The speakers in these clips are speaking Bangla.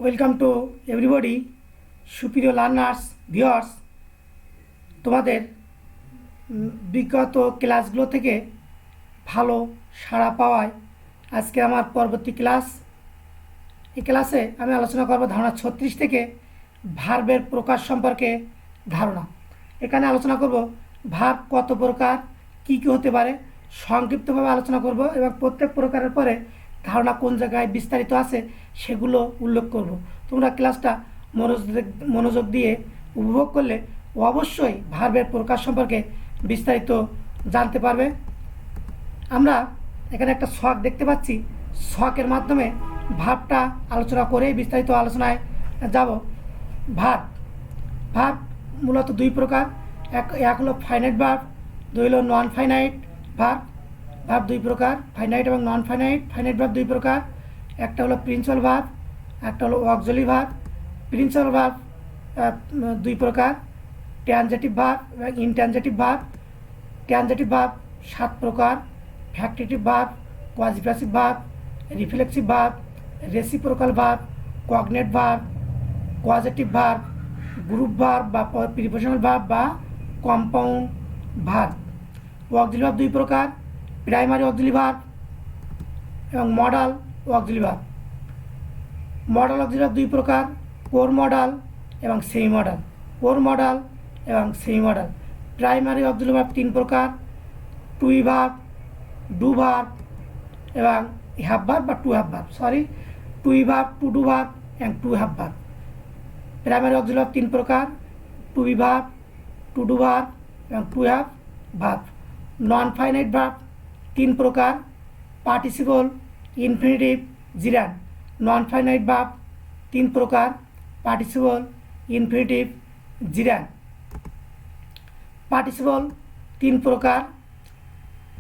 ওয়েলকাম টু এভরিবডি সুপ্রিয় লার্নার্স ভিউয়ার্স। তোমাদের বিগত ক্লাসগুলো থেকে ভালো সাড়া পাওয়ায় আজকে আমার পরবর্তী ক্লাস। এই ক্লাসে আমি আলোচনা করব ধারণা 36 থেকে ভার্বের প্রকার সম্পর্কে ধারণা। এখানে আলোচনা করব ভার্ব কত প্রকার, কী কী হতে পারে, সংক্ষিপ্তভাবে আলোচনা করব এবং প্রত্যেক প্রকারের পরে ধারণা কোন জায়গায় বিস্তারিত আছে সেগুলো উল্লেখ করব। তোমরা ক্লাসটা মনোযোগ দিয়ে উপভোগ করলে অবশ্যই ভার্বের প্রকার সম্পর্কে বিস্তারিত জানতে পারবে। আমরা এখানে একটা ছক দেখতে পাচ্ছি, ছকের মাধ্যমে ভার্বটা আলোচনা করে বিস্তারিত আলোচনায় যাব। ভার্ব মূলত দুই প্রকার, এক হলো ফাইনাইট ভার্ব, দুই হলো নন ফাইনাইট ভার্ব। ভার্ব দুই প্রকার, ফাইনাইট এবং নন ফাইনাইট। ফাইনাইট ভার্ব দুই প্রকার, একটা হলো প্রিন্সিপাল ভার্ব, একটা হলো অক্সিলারি ভার্ব। প্রিন্সিপাল ভার্ব দুই প্রকার, ট্রানজিটিভ ভার্ব এবং ইনট্রানজিটিভ ভার্ব। ট্রানজিটিভ ভার্ব 7 প্রকার: factitive verb, quasi passive verb, reflexive verb, reciprocal verb, cognate verb, causative verb, group verb বা প্রিপোজিশনাল ভার্ব বা কম্পাউন্ড ভার্ব। অক্সিলারি ভার্ব দুই প্রকার, প্রাইমারি অক্সিলারি ভার্ব এবং modal auxiliary verb. Modal auxiliary verb দুই প্রকার, কোর মডাল এবং সেমি মডাল। কোর মডাল এবং semi modal. Primary auxiliary verb 3 প্রকার, টু ভার্ব, ডু ভার্ব এবং হ্যাভ ভার্ব বা to have verb. To verb, to do verb এবং to have verb. Primary auxiliary verb 3 প্রকার, to verb, to do verb এবং to have verb. Non finite verb 3 প্রকার, participle, infinitive, gerund. Non finite verb 3 প্রকার, পার্টিসিপল, ইনফিনিটিভ, জিরান্ড। পার্টিসিপল 3 প্রকার,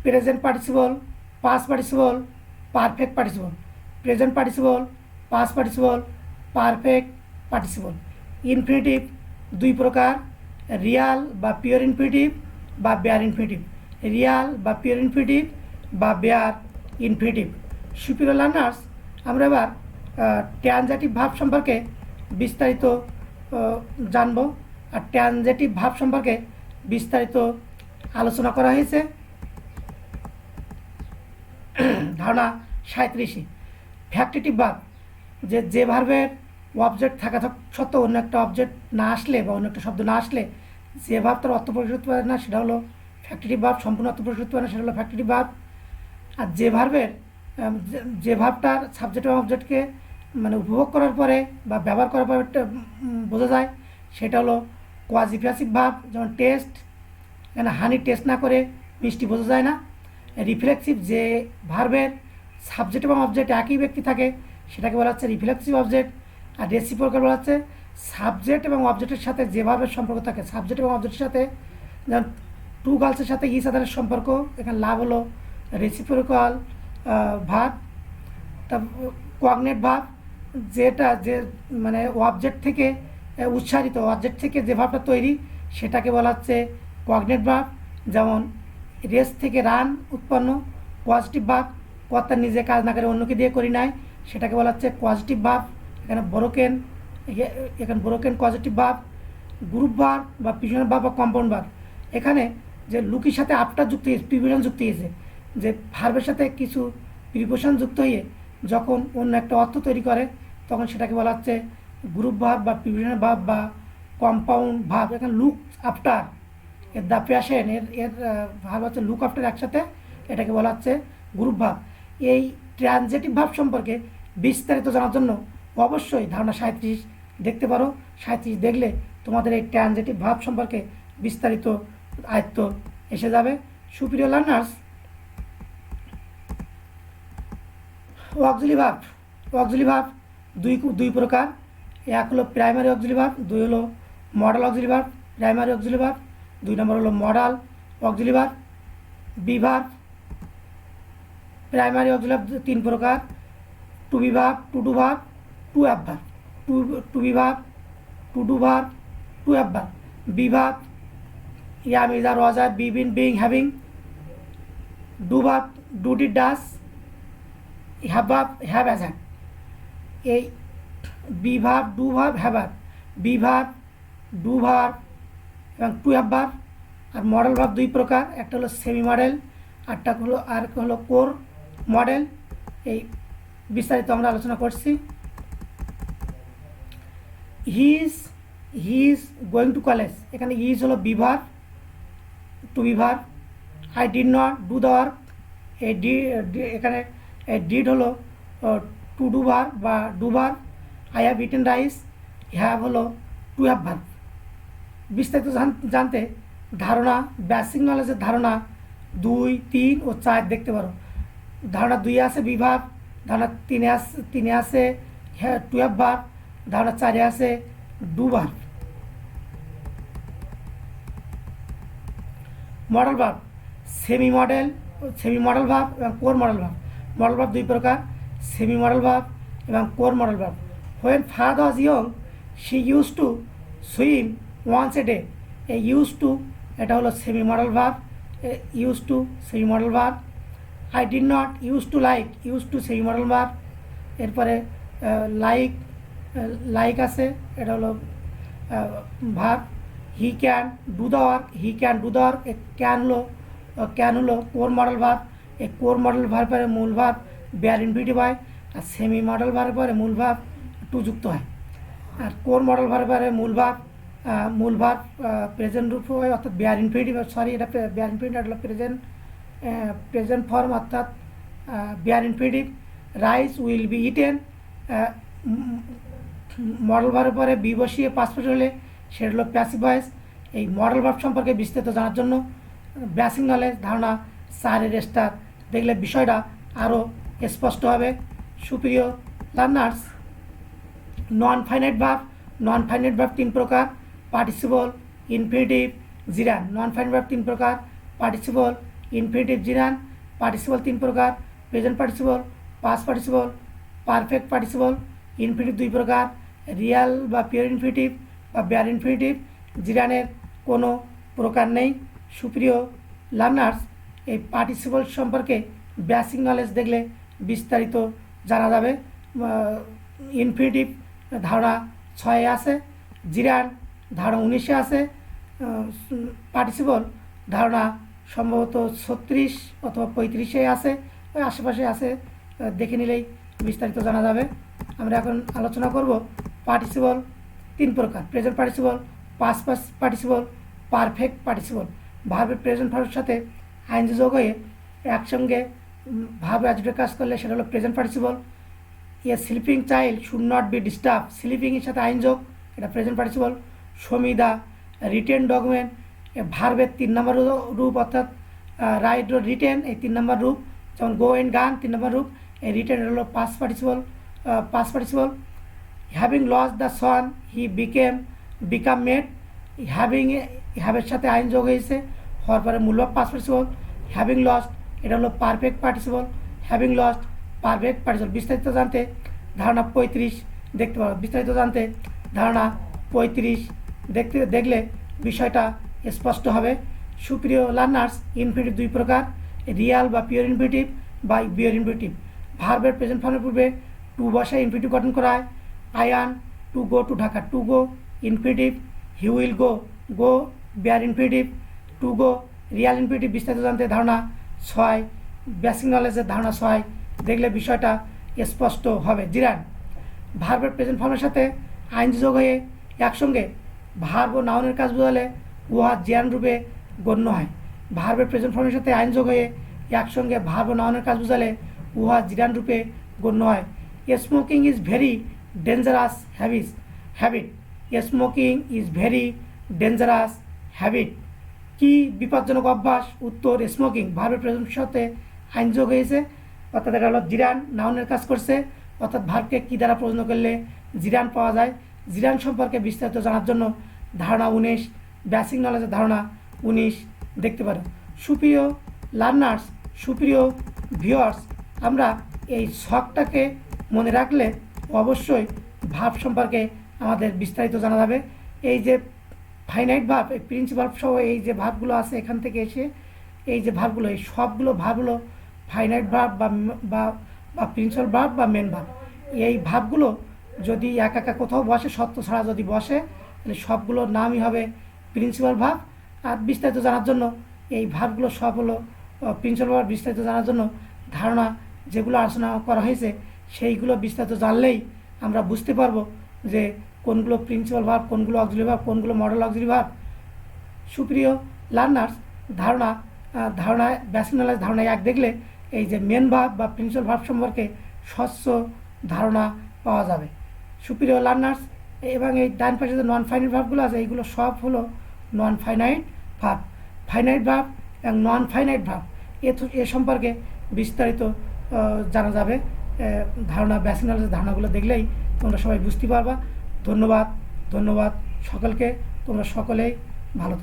present participle, past participle, perfect participle. Present participle, past participle, perfect participle. Infinitive 2 প্রকার, রিয়াল বা পিওর ইনফিনিটিভ বা বেয়ার ইনফিনিটিভ। রিয়াল বা পিওর ইনফিনিটিভ বা বেয়ার ইনফিনিটিভ। সুপিরিয়র লার্নার্স, আমরা এবার ট্রানজিটিভ ভার্ব সম্পর্কে বিস্তারিত জানব। আর ট্রানজিটিভ ভার্ব সম্পর্কে বিস্তারিত আলোচনা করা হয়েছে ধারণা 37। ফ্যাক্টিটিভ ভার্ব যে ভার্বের অবজেক্ট থাকা সত্ত্বেও অন্য একটা অবজেক্ট না আসলে বা অন্য একটা শব্দ না আসলে যে ভার্ব তার অর্থ প্রকাশ করতে পারে না সেটা হলো ফ্যাক্টিটিভ ভার্ব। সম্পূর্ণ অর্থ প্রকাশ করতে পারে না সেটা হলো ফ্যাক্টিটিভ ভার্ব। আর যে ভার্বটার সাবজেক্ট এবং অবজেক্টকে মানে উপভোগ করার পরে বা ব্যবহার করার পরে বোঝা যায় সেটা হলো কোয়াজিপ্যাসিভ ভার্ব। যেমন টেস্ট, এখানে হানি টেস্ট না করে মিষ্টি বোঝা যায় না। রিফ্লেক্সিভ, যে ভার্বের সাবজেক্ট এবং অবজেক্ট একই ব্যক্তি থাকে সেটাকে বলা হচ্ছে রিফ্লেক্সিভ অবজেক্ট। আর রেসিপ্রোকাল বলা হচ্ছে সাবজেক্ট এবং অবজেক্টের সাথে যে ভার্বের সম্পর্ক থাকে, সাবজেক্ট এবং অবজেক্টের সাথে। যেমন টু গার্লসের সাথে ইচ আদারের সম্পর্ক, এখানে লাভ হলো রেসিপ্রোকাল ভার্ব। তা কগনেট ভার্ব যে মানে অবজেক্ট থেকে উচ্চারিত, অবজেক্ট থেকে যে ভার্বটা তৈরি সেটাকে বলা হচ্ছে কগনেট ভার্ব। যেমন রেস থেকে রান উৎপন্ন। পজিটিভ ভার্ব, কর্তা নিজে কাজ না করে অন্যকে দিয়ে করি নাই, সেটাকে বলা হচ্ছে পজিটিভ ভার্ব। এখানে broken positive verb. Group verb বা প্রিপোজিশনাল ভার্ব বা কম্পাউন্ড ভার্ব, এখানে যে লুকির সাথে আফটার যুক্ত হয়েছে, প্রিপোজিশন যুক্ত হয়েছে, যে ভার্বের সাথে কিছু প্রিপোজিশন যুক্ত হয়ে যখন অন্য একটা অর্থ তৈরি করে তখন সেটাকে বলা হচ্ছে গ্রুপ ভার্ব বা প্রিপোজিশনাল ভার্ব বা কম্পাউন্ড ভার্ব। এখানে লুক আফটার, এর দ্য প্যাশন, এর ভার্ব হচ্ছে লুক আফটার একসাথে, এটাকে বলা হচ্ছে গ্রুপ ভার্ব। এই ট্রানজিটিভ ভার্ব সম্পর্কে বিস্তারিত জানার জন্য অবশ্যই ধারণা 37 দেখতে পারো। 37 দেখলে তোমাদের এই ট্রানজিটিভ ভার্ব সম্পর্কে বিস্তারিত আয়ত্ত এসে যাবে। সুপিরিয়র লার্নার্স, অক্সিলারি ভার্ব দুই প্রকার, এক হলো প্রাইমারি অক্সিলারি ভার্ব, দুই হলো modal auxiliary verb. Primary auxiliary verb 2 number হলো modal auxiliary verb. Be verb, primary auxiliary verb 3 প্রকার, to be verb, to do verb, to have verb. To be verb, to do verb, to have verb. Be verb, am, is, are, was, are, be, been, being, having. Do verb, do, did, does. Have verb, have, has, had. এই be verb, do verb, have verb. Be verb, do verb এবং টু হ্যাভ ভার্ব। আর মডেল ভার্ব দুই প্রকার, একটা হলো সেমি মডেল, আর হলো কোর মডেল। এই বিস্তারিত আমরা আলোচনা করছি। He is going to college, এখানে ইজ হলো be verb, to be verb. I did not do the work, এখানে ডিড হলো টু ডু ভার্ব বা do verb. I have eaten rice, have হলো টু হ্যাভ ভার্ব। বিস্তারিত জানতে ধারণা, বেসিক নলেজের ধারণা 2, 3 ও 4 দেখতে পারো। ধারণা 2 আছে বি ভার্ব, ধারণা 3 আছে টু হ্যাভ ভার্ব, ধারণা 4 আছে do verb. Modal verb, semi modal verb এবং core modal verb. Modal verb দুই প্রকার, সেমি মডেল ভার্ব এবং core modal verb. When father was young she used to swim once a day. এই ইউজ টু এটা হলো semi modal verb, used to semi modal verb. I did not use to semi modal verb. এরপরে লাইক আছে, এটা হলো verb. He can do the work, can হলো কোর মডেল ভার্ব। এই কোর মডেল ভার্বের মূল ভার্ব বেয়ার ইনফিনিটিভ হয়, আর সেমি মডেল ভার্বের মূল ভার্ব টু যুক্ত হয়। আর কোর মডেল ভার্বের মূল ভার্ব প্রেজেন্ট রূপ হয়, অর্থাৎ বেয়ার ইনফিনিটিভ, এটা বেয়ার ইনফিনিটিভ, এটা হলো প্রেজেন্ট ফর্ম অর্থাৎ bare infinitive. Rice will be eaten, model ভার্বের পরে বি বসিয়ে পাস্ট হলে সেটা হলো প্যাসিভ ভয়েস। এই মডেল ভার্ব সম্পর্কে বিস্তারিত জানার জন্য বেসিক নলেজ ধারণা 4 স্টার দেখলে বিষয়টা আরও স্পষ্ট হবে। সুপ্রিয় লার্নার্স, নন ফাইনাইট ভার্ব 3 প্রকার, participle, infinitive, gerund. Non finite verb 3 প্রকার, পার্টিসিপল, ইনফিনিটিভ, জিরান। পার্টিসিপল 3 প্রকার, present participle, past participle, perfect participle. Infinitive 2 প্রকার, রিয়াল বা পিওর ইনফিনিটিভ বা বেয়ার ইনফিনিটিভ। জিরানের কোনো প্রকার নেই। সুপ্রিয় লার্নার্স, এই পার্টিসিপল সম্পর্কে বেসিক নলেজ দেখলে বিস্তারিত জানা যাবে। ইনফিনিটিভ ধারণা 6 আছে, জিরান ধারণা 19 আছে, পার্টিসিপল ধারণা সম্ভবত 36 অথবা 35-এ আছে, ওই আশেপাশে আছে, দেখে নিলেই বিস্তারিত জানা যাবে। আমরা এখন আলোচনা করব পার্টিসিপল 3 প্রকার, present participle, past participle, perfect participle. ভার্বের প্রেজেন্ট ফর্মের সাথে আইএনজি যোগ হয়ে একসঙ্গে ভার্ব অ্যাডজেক্টিভ কাজ করলে সেটা হলো present participle. A sleeping child should not be disturb, স্লিপিংয়ের সাথে আইন যোগ, এটা present participle. Show me the written document, ভার্বের 3 নম্বর রূপ, অর্থাৎ রাইট ও রিটেন এই 3 নম্বর রূপ। যেমন গো অ্যান্ড গান 3 নম্বর রূপ, এই রিটেন হলো past participle. Having lost the son he became mad, হ্যাভের সাথে আইন যোগ হয়েছে, হওয়ার পরে মূলভাব পাস্ট পার্টিসিপল। হ্যাভিং লস্ট এটা হলো perfect participle, having lost perfect participle. বিস্তারিত জানতে ধারণা 35 দেখতে পারো। বিস্তারিত জানতে ধারণা 35 দেখলে বিষয়টা স্পষ্ট হবে। সুপ্রিয় লার্নার্স, ইনফিনিটিভ 2 প্রকার, রিয়াল বা পিওর ইনফিনিটিভ বা বিওর ইনফিনিটিভ। ভার্বের প্রেজেন্ট ফর্মের পূর্বে টু বসায় ইনফিনিটিভ গঠন করা হয়। I want to go to Dhaka, to go infinitive. He will go bare infinitive, to go Real infinitive. বিস্তারিত জানতে ধারণা 6, বেসিক নলেজের ধারণা 6 দেখলে বিষয়টা স্পষ্ট হবে। জিরান, ভার্বের প্রেজেন্ট ফর্মের সাথে আইনজি যোগ হয়ে একসঙ্গে ভার্ব ও নাউনের কাজ বোঝালে উহা জিরান রূপে গণ্য হয়। ভার্বের প্রেজেন্ট ফর্মের সাথে আইন যোগ হয়ে একসঙ্গে ভার্ব ও নাউনের কাজ বোঝালে উহা জিরান রূপে গণ্য হয়। Smoking is very dangerous habit, smoking is very dangerous habit. কি বিপজ্জনক অভ্যাস? উত্তর স্মোকিং। ভার্বের প্রেজেন্টের সাথে আইন যোগ হয়েছে, অর্থাৎ এটা হলো জিরান, নাউনের কাজ করছে, অর্থাৎ ভার্বকে কী দ্বারা প্রশ্ন করলে জিরান পাওয়া যায়। জিরান সম্পর্কে বিস্তারিত জানার জন্য ধারণা 19, বেসিক নলেজের ধারণা 19 দেখতে পারো। সুপ্রিয় লার্নার্স, সুপ্রিয় ভিউয়ার্স, আমরা এই শখটাকে মনে রাখলে অবশ্যই ভার্ব সম্পর্কে আমাদের বিস্তারিত জানা যাবে। এই যে ফাইনাইট ভার্ব, এই প্রিন্সিপাল সহ এই যে ভার্বগুলো আছে এখান থেকে এসে এই যে ভার্বগুলো, এই সবগুলো ভার্ব হলো ফাইনাইট ভার্ব বা প্রিন্সিপাল ভার্ব বা মেন ভার্ব। এই ভার্বগুলো যদি একা একা কোথাও বসে, সত্য ছাড়া যদি বসে, তাহলে সবগুলোর নামই হবে প্রিন্সিপাল ভার্ব। আর বিস্তারিত জানার জন্য এই ভার্বগুলো সব হলো প্রিন্সিপাল ভার্ব। বিস্তারিত জানার জন্য ধারণা যেগুলো আলোচনা করা হয়েছে সেইগুলো বিস্তারিত জানলেই আমরা বুঝতে পারবো যে কোনগুলো প্রিন্সিপাল ভার্ব, কোনগুলো অক্সিলারি ভার্ব, কোনগুলো মডেল অক্সিলারি ভার্ব। সুপ্রিয় লার্নার্স, ধারণায় বেসিক নলেজ ধারণা 1 দেখলে এই যে মেন ভার্ব বা প্রিন্সিপাল ভার্ব সম্পর্কে স্বচ্ছ ধারণা পাওয়া যাবে। সুপ্রিয় লার্নার্স, এবং এই ডান পাশে যে নন ফাইনাইট ভার্বগুলো আছে এইগুলো সব হলো নন ফাইনাইট ভার্ব। ফাইনাইট ভার্ব এবং নন ফাইনাইট ভার্ব এ সম্পর্কে বিস্তারিত জানা যাবে ধারণা বেসিক নলেজের ধারণাগুলো দেখলেই তোমরা সবাই বুঝতে পারবা। ধন্যবাদ সকলকে। তোমরা সকলেই ভালো